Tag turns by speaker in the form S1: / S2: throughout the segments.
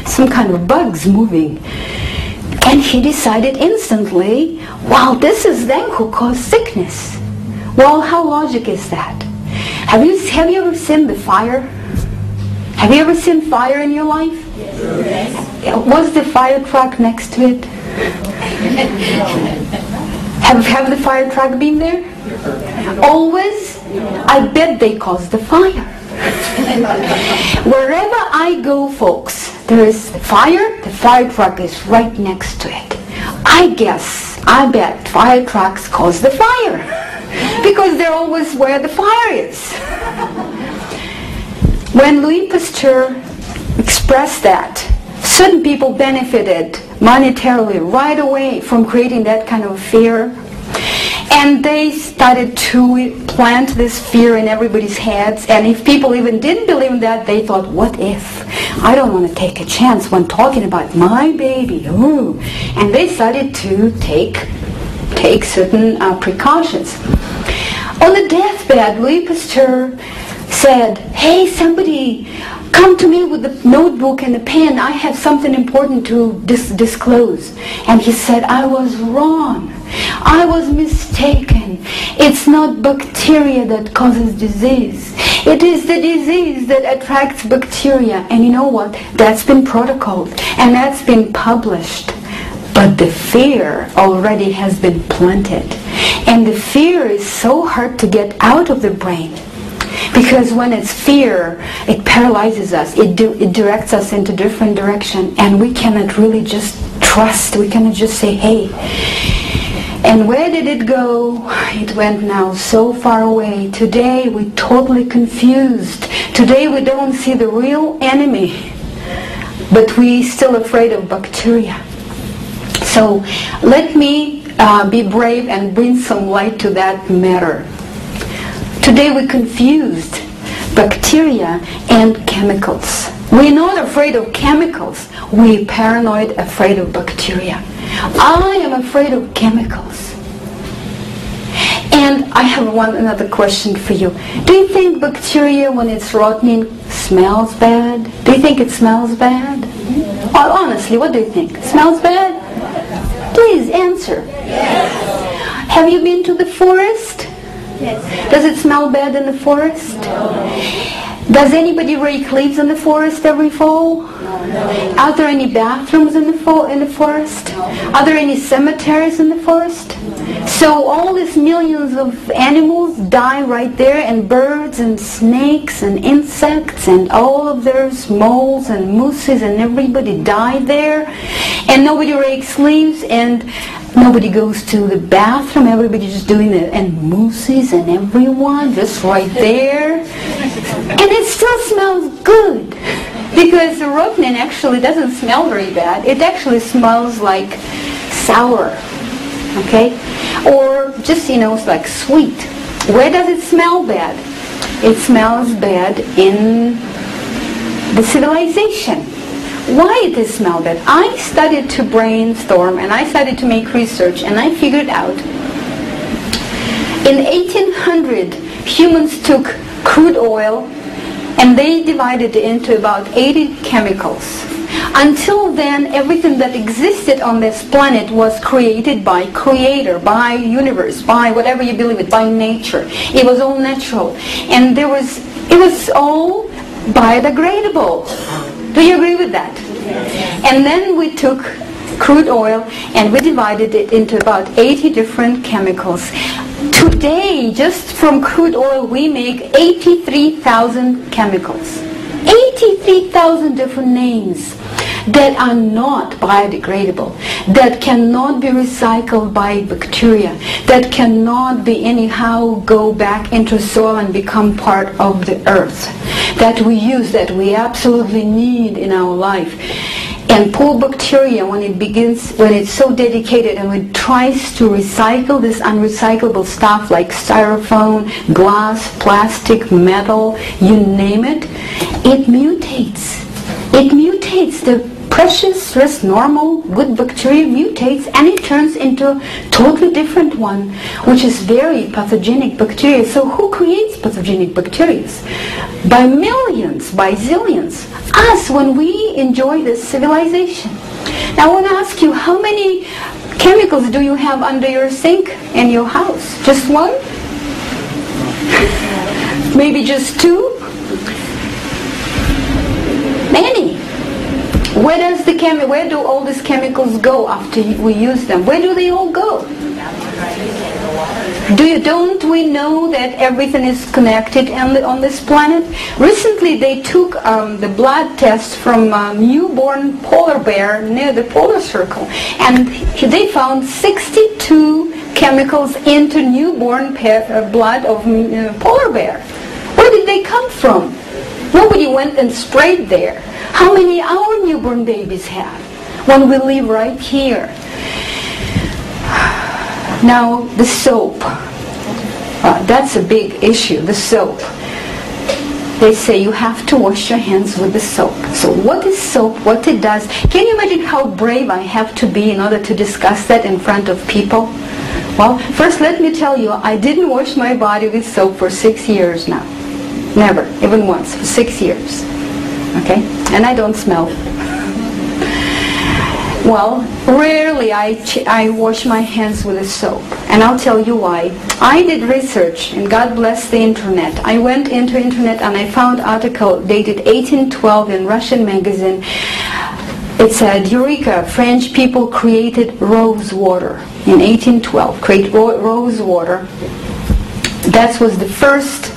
S1: some kind of bugs moving. And he decided instantly, wow, this is them who cause sickness. Well, how logic is that? Have you ever seen the fire? Have you ever seen fire in your life? Yes. Was the fire truck next to it? Have the fire truck been there? Always? I bet they caused the fire. Wherever I go, folks, there is fire, the fire truck is right next to it. I bet fire trucks cause the fire because they're always where the fire is. When Louis Pasteur expressed that, certain people benefited monetarily right away from creating that kind of fear. And they started to plant this fear in everybody's heads. And if people even didn't believe in that, they thought, what if? I don't want to take a chance when talking about my baby. Ooh. And they started to take certain precautions. On the deathbed, Louis Pasteur said, hey, somebody, come to me with a notebook and a pen. I have something important to disclose. And he said, I was wrong. I was mistaken. It's not bacteria that causes disease. It is the disease that attracts bacteria. And you know what? That's been protocoled and that's been published. But the fear already has been planted. And the fear is so hard to get out of the brain. Because when it's fear, it paralyzes us. It directs us into different direction. And we cannot really just trust. We cannot just say, hey. And where did it go? It went now so far away. Today we're totally confused. Today we don't see the real enemy. But we're still afraid of bacteria. So let me be brave and bring some light to that matter. Today we confused bacteria and chemicals. We're not afraid of chemicals. We're paranoid, afraid of bacteria. I am afraid of chemicals. And I have another question for you. Do you think bacteria, when it's rotting, smells bad? Do you think it smells bad? Honestly, what do you think? It smells bad? Please answer.
S2: Yes.
S1: Have you been to the forest?
S2: Yes.
S1: Does it smell bad in the forest?
S2: No.
S1: Does anybody rake leaves in the forest every fall?
S2: No.
S1: Are there any bathrooms in the forest?
S2: No.
S1: Are there any cemeteries in the forest? So all these millions of animals die right there, and birds and snakes and insects and all of those moles and mooses and everybody die there, and nobody rakes leaves and nobody goes to the bathroom. Everybody's just doing it, and mooses and everyone just right there, and it still smells good because the rotten actually doesn't smell very bad. It actually smells like sour. Okay? Or just, it's like sweet. Where does it smell bad? It smells bad in the civilization. Why does it smell bad? I started to brainstorm and I started to make research and I figured out in 1800 humans took crude oil and they divided it into about 80 chemicals. Until then, everything that existed on this planet was created by Creator, by universe, by whatever you believe it, by nature. It was all natural. And it was all biodegradable. Do you agree with that? Yes. And then we took crude oil and we divided it into about 80 different chemicals. Today, just from crude oil, we make 83,000 chemicals. 83,000 different names that are not biodegradable, that cannot be recycled by bacteria, that cannot be anyhow go back into soil and become part of the earth, that we use, that we absolutely need in our life. And poor bacteria, when it's so dedicated and it tries to recycle this unrecyclable stuff like styrofoam, glass, plastic, metal, you name it, it mutates. It mutates. The precious, just normal, good bacteria mutates and it turns into a totally different one, which is very pathogenic bacteria. So who creates pathogenic bacteria? By millions, by zillions. Us, when we enjoy this civilization. Now I want to ask you, how many chemicals do you have under your sink in your house? Just one? Maybe just two? Many. Where do all these chemicals go after we use them? Where do they all go? Don't we know that everything is connected on this planet? Recently they took the blood test from a newborn polar bear near the polar circle, and they found 62 chemicals into newborn blood of polar bear. Where did they come from? Nobody went and sprayed there. How many our newborn babies have when we live right here? Now, the soap. That's a big issue, the soap. They say you have to wash your hands with the soap. So what is soap? What it does? Can you imagine how brave I have to be in order to discuss that in front of people? Well, first let me tell you, I didn't wash my body with soap for 6 years now. Never, even once, for 6 years. Okay? And I don't smell. Well, rarely I wash my hands with a soap. And I'll tell you why. I did research, and God bless the internet. I went into internet and I found an article dated 1812 in Russian magazine. It said, Eureka, French people created rose water. In 1812, create rose water. That was the first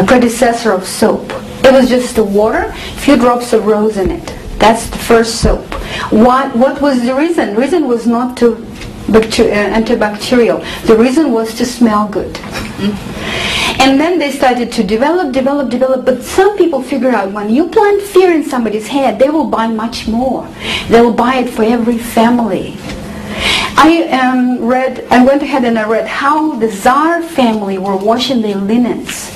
S1: predecessor of soap. It was just the water, a few drops of rose in it. That's the first soap. What was the reason? The reason was not to antibacterial. The reason was to smell good. And then they started to develop, but some people figure out when you plant fear in somebody's head, they will buy much more. They will buy it for every family. I went ahead and I read how the Tsar family were washing their linens.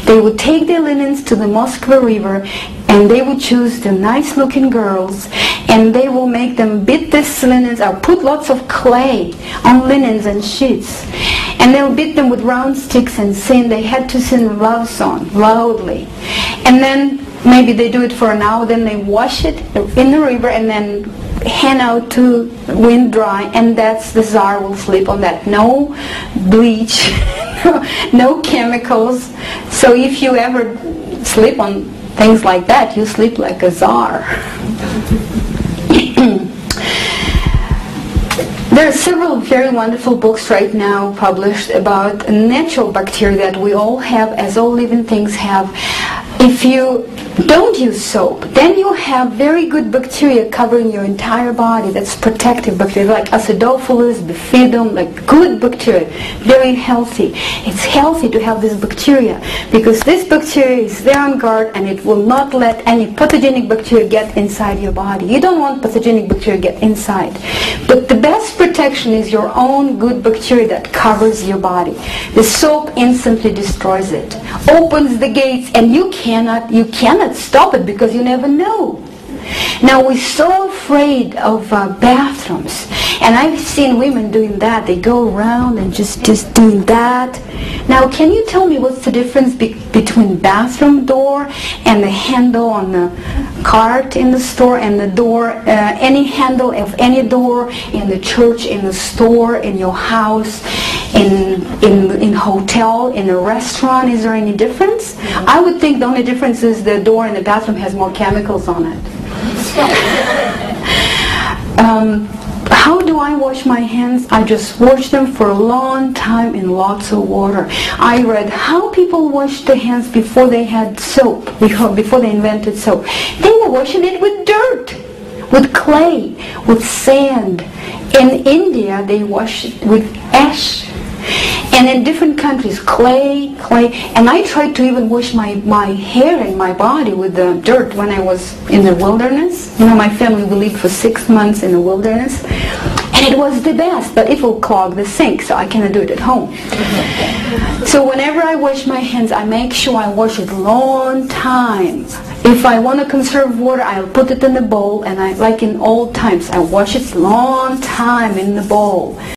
S1: They would take their linens to the Moskva River and they would choose the nice looking girls and they will make them beat these linens or put lots of clay on linens and sheets. And they'll beat them with round sticks and sing. They had to sing a love song loudly. And then maybe they do it for an hour, then they wash it in the river and then hand out to wind dry, and that's the Tsar will sleep on that. No bleach, no chemicals. So if you ever sleep on things like that, you sleep like a Tsar. There are several very wonderful books right now published about natural bacteria that we all have, as all living things have. If you don't use soap, then you have very good bacteria covering your entire body. That's protective bacteria, like acidophilus, bifidum, like good bacteria, very healthy. It's healthy to have this bacteria because this bacteria is there on guard and it will not let any pathogenic bacteria get inside your body. You don't want pathogenic bacteria get inside. But the best protection is your own good bacteria that covers your body. The soap instantly destroys it, opens the gates, and you cannot stop it because you never know. Now we're so afraid of bathrooms, and I've seen women doing that. They go around and just doing that. Now can you tell me what's the difference between bathroom door and the handle on the cart in the store and the door, any handle of any door in the church, in the store, in your house, in hotel, in a restaurant? Is there any difference? I would think the only difference is the door in the bathroom has more chemicals on it. How do I wash my hands? I just wash them for a long time in lots of water. I read how people washed their hands before they had soap, before they invented soap. They were washing it with dirt, with clay, with sand. In India, they wash it with ash. And in different countries, clay. And I tried to even wash my hair and my body with the dirt when I was in the wilderness. You know, my family, we lived for 6 months in the wilderness. And it was the best, but it will clog the sink, so I cannot do it at home. So whenever I wash my hands, I make sure I wash it long time. If I want to conserve water, I'll put it in the bowl, and like in old times, I wash it long time in the bowl.